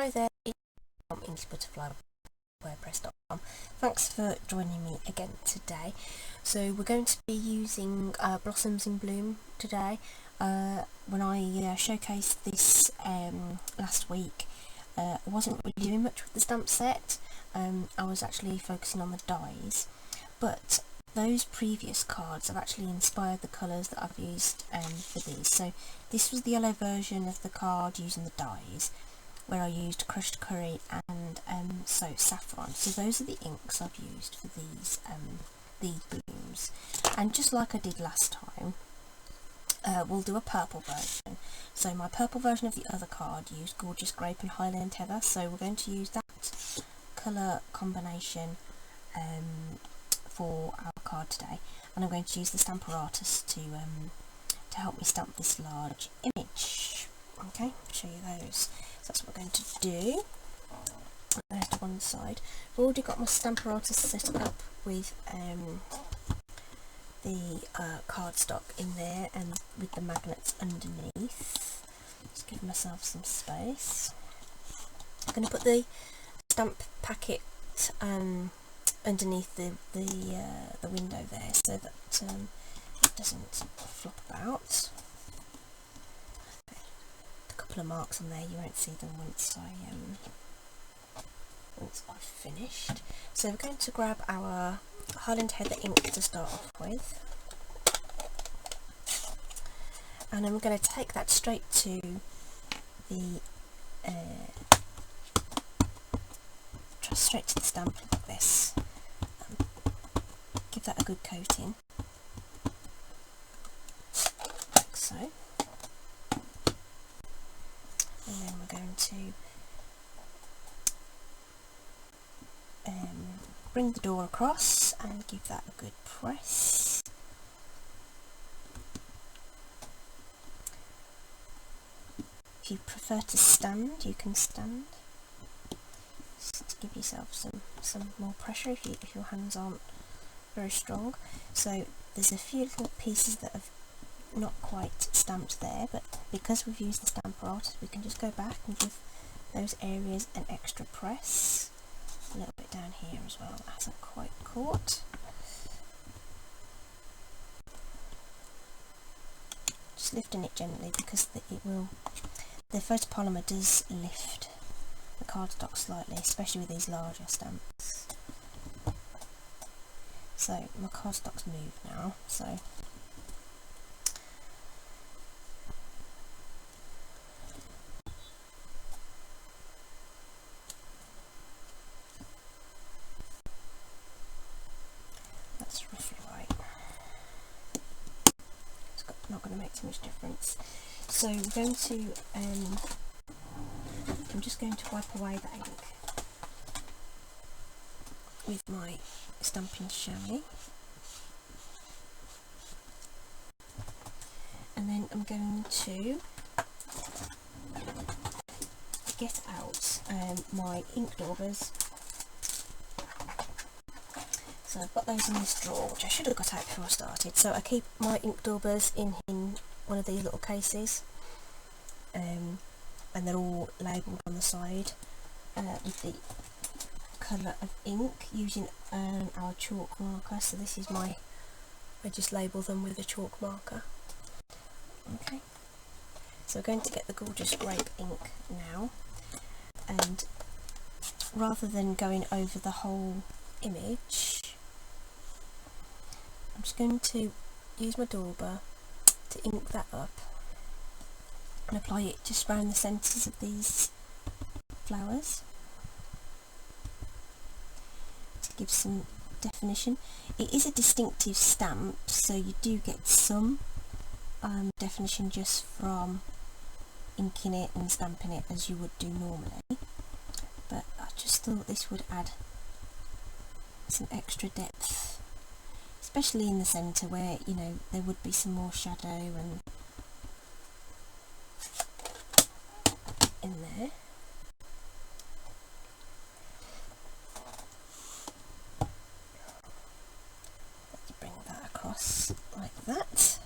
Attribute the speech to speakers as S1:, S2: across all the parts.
S1: Hi there, it's from inksbutterfly.wordpress.com. Thanks for joining me again today. So we're going to be using Blossoms in Bloom today. When I showcased this last week, I wasn't really doing much with the stamp set. I was actually focusing on the dies, but those previous cards have actually inspired the colours that I've used for these. So this was the yellow version of the card using the dies, where I used crushed curry and saffron. So those are the inks I've used for these blooms. And just like I did last time, we'll do a purple version. So my purple version of the other card used Gorgeous Grape and Highland Heather. So we're going to use that colour combination for our card today, and I'm going to use the Stamparatus to help me stamp this large image. Okay, I'll show you those. So that's what we're going to do. There's to one side. I've already got my Stamparatus set up with the cardstock in there and with the magnets underneath. Just give myself some space. I'm going to put the stamp packet underneath the window there, so that it doesn't flop about. A couple of marks on there, you won't see them once I've finished. So we're going to grab our Highland Heather ink to start off with, and then we're going to take that straight to the stamp like this. Give that a good coating, like so, and then we're going to bring the door across and give that a good press. If you prefer to stand, you can stand, just to give yourself some more pressure if your hands aren't very strong. So there's a few little pieces that have not quite stamped there, but because we've used the Stamparatus, we can just go back and give those areas an extra press. A little bit down here as well, that hasn't quite caught. Just lifting it gently, because the photopolymer does lift the cardstock slightly, especially with these larger stamps. So my cardstock's moved now, so that's roughly right. It's not going to make too much difference. So we're going to I'm just going to wipe away the ink with my stamping chamois, and then I'm going to get out my ink daubers. So I've got those in this drawer, which I should have got out before I started. So I keep my ink daubers in one of these little cases, and they're all labelled on the side with the colour of ink using our chalk marker. So this is I just label them with a chalk marker. Okay, so we're going to get the Gorgeous Grape ink now, and rather than going over the whole image, I'm just going to use my dauber to ink that up and apply it just around the centres of these flowers to give some definition. It is a distinctive stamp, so you do get some definition just from inking it and stamping it as you would do normally, but I just thought this would add some extra depth, especially in the centre where, you know, there would be some more shadow and in there. Let's bring that across like that.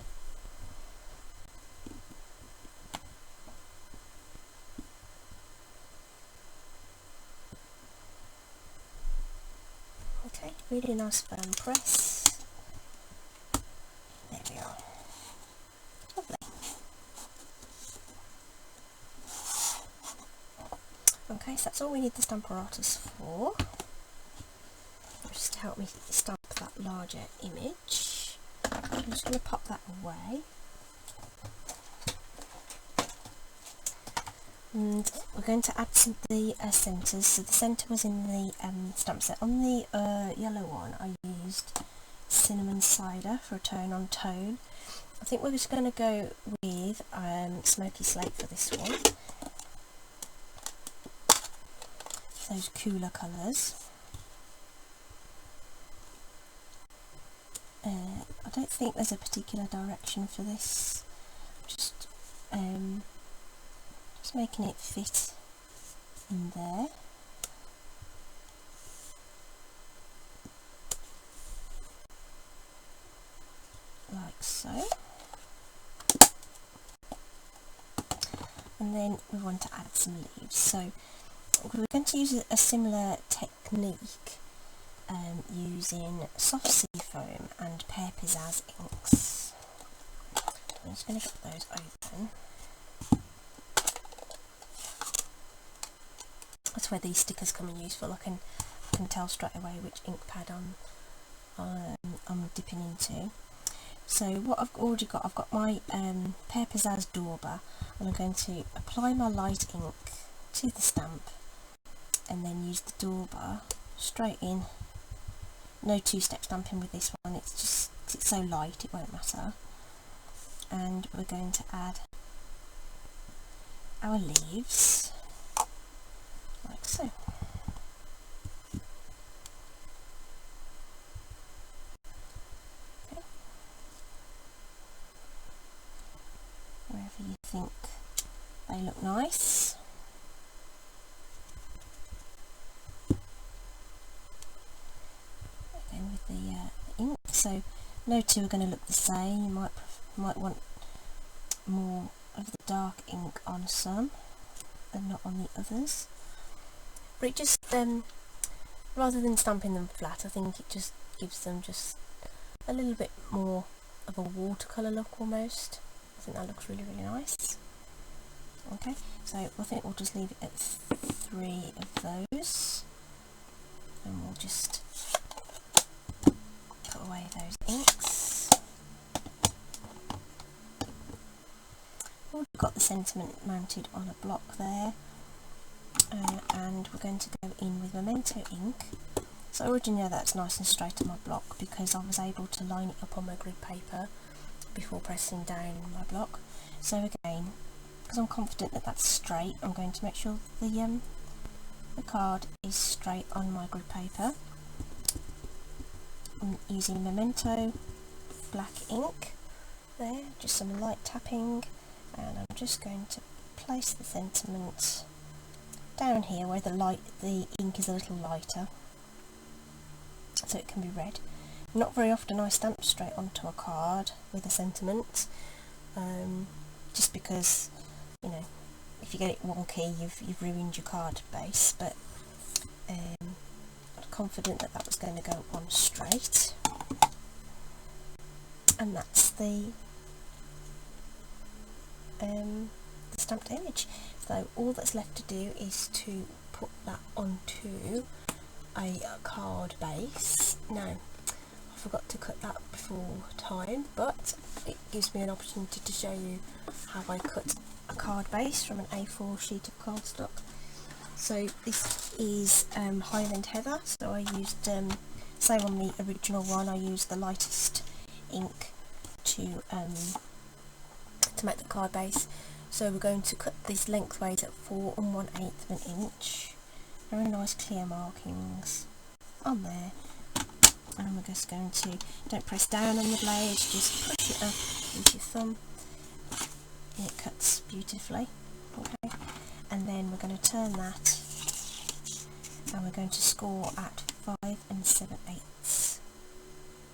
S1: really nice firm press. There we are. Lovely. Okay, so that's all we need the Stamparatus for. Just to help me stamp that larger image. I'm just going to pop that away. And we're going to add some of the centres. So the centre was in the stamp set. On the yellow one I used Cinnamon Cider for a tone on tone. I think we're just going to go with Smoky Slate for this one. Those cooler colours. I don't think there's a particular direction for this. Just making it fit in there. Like so. And then we want to add some leaves. So we're going to use a similar technique using Soft Sea Foam and Pear Pizzazz inks. I'm just going to get those open. That's where these stickers come in useful. I can tell straight away which ink pad I'm dipping into. So what I've already got, I've got my Pear Pizzazz Dauber, and I'm going to apply my light ink to the stamp and then use the Dauber straight in. No two-step stamping with this one, it's so light it won't matter. And we're going to add our leaves like so. Okay. Wherever you think they look nice. Again with the ink, so no two are going to look the same. You might want more of the dark ink on some and not on the others. But it just, rather than stamping them flat, I think it just gives them just a little bit more of a watercolour look almost. I think that looks really, really nice. Okay, so I think we'll just leave it at 3 of those. And we'll just put away those inks. We've got the sentiment mounted on a block there. And we're going to go in with Memento ink. So I already know that's nice and straight on my block because I was able to line it up on my grid paper before pressing down my block. So again, because I'm confident that that's straight, I'm going to make sure the card is straight on my grid paper. I'm using Memento black ink there, just some light tapping, and I'm just going to place the sentiment down here where the ink is a little lighter so it can be read. Not very often I stamp straight onto a card with a sentiment, just because, you know, if you get it wonky you've ruined your card base, but I'm confident that that was going to go on straight. And that's the stamped image. So all that's left to do is to put that onto a card base. Now, I forgot to cut that before time, but it gives me an opportunity to show you how I cut a card base from an A4 sheet of cardstock. So this is Highland Heather, so I used, same on the original one, I used the lightest ink to make the card base. So we're going to cut this lengthways at 4 1/8 of an inch. Very nice clear markings on there. And we're just going to, don't press down on the blade, just push it up with your thumb. And it cuts beautifully. Okay. And then we're going to turn that and we're going to score at 5 7/8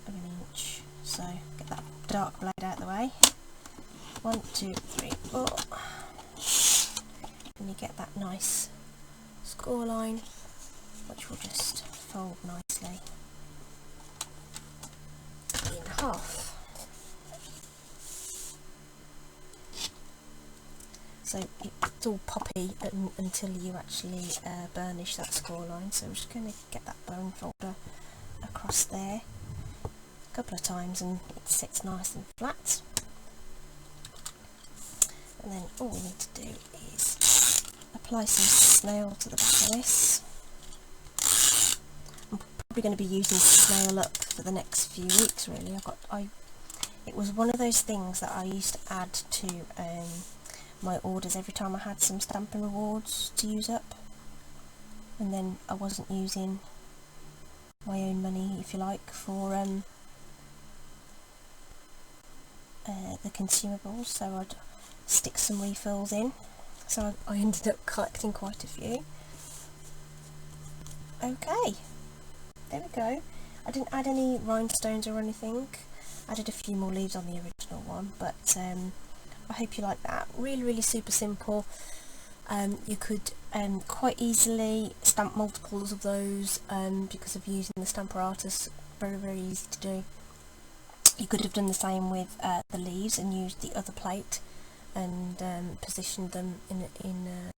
S1: of an inch. So get that dark blade out of the way. 1, 2, 3, 4, and you get that nice score line, which will just fold nicely off. So it's all poppy until you actually burnish that score line. So I'm just going to get that bone folder across there a couple of times and it sits nice and flat. And then all we need to do is apply some snail to the back of this. I'm probably going to be using snail up for the next few weeks really. It was one of those things that I used to add to my orders every time I had some Stampin' Rewards to use up, and then I wasn't using my own money, if you like, for the consumables, so I'd stick some refills in. So I ended up collecting quite a few. Okay, there we go. I didn't add any rhinestones or anything. I added a few more leaves on the original one, but I hope you like that. Really super simple. You could quite easily stamp multiples of those because of using the Stamparatus. Very easy to do. You could have done the same with the leaves and used the other plate and positioned them in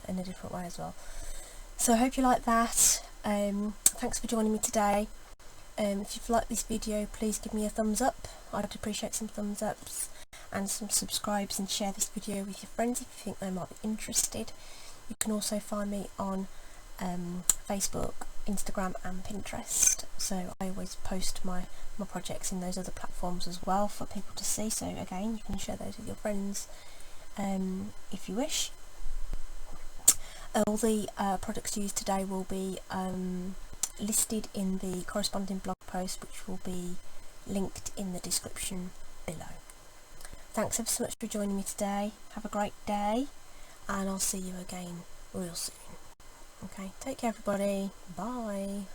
S1: a different way as well. So I hope you like that. Thanks for joining me today. If you've liked this video, please give me a thumbs up. I'd appreciate some thumbs ups and some subscribes, and share this video with your friends if you think they might be interested. You can also find me on Facebook, Instagram and Pinterest, so I always post my projects in those other platforms as well for people to see, so again you can share those with your friends if you wish. All the products used today will be listed in the corresponding blog post, which will be linked in the description below. Thanks ever so much for joining me today. Have a great day, and I'll see you again real soon. Okay, take care everybody. Bye.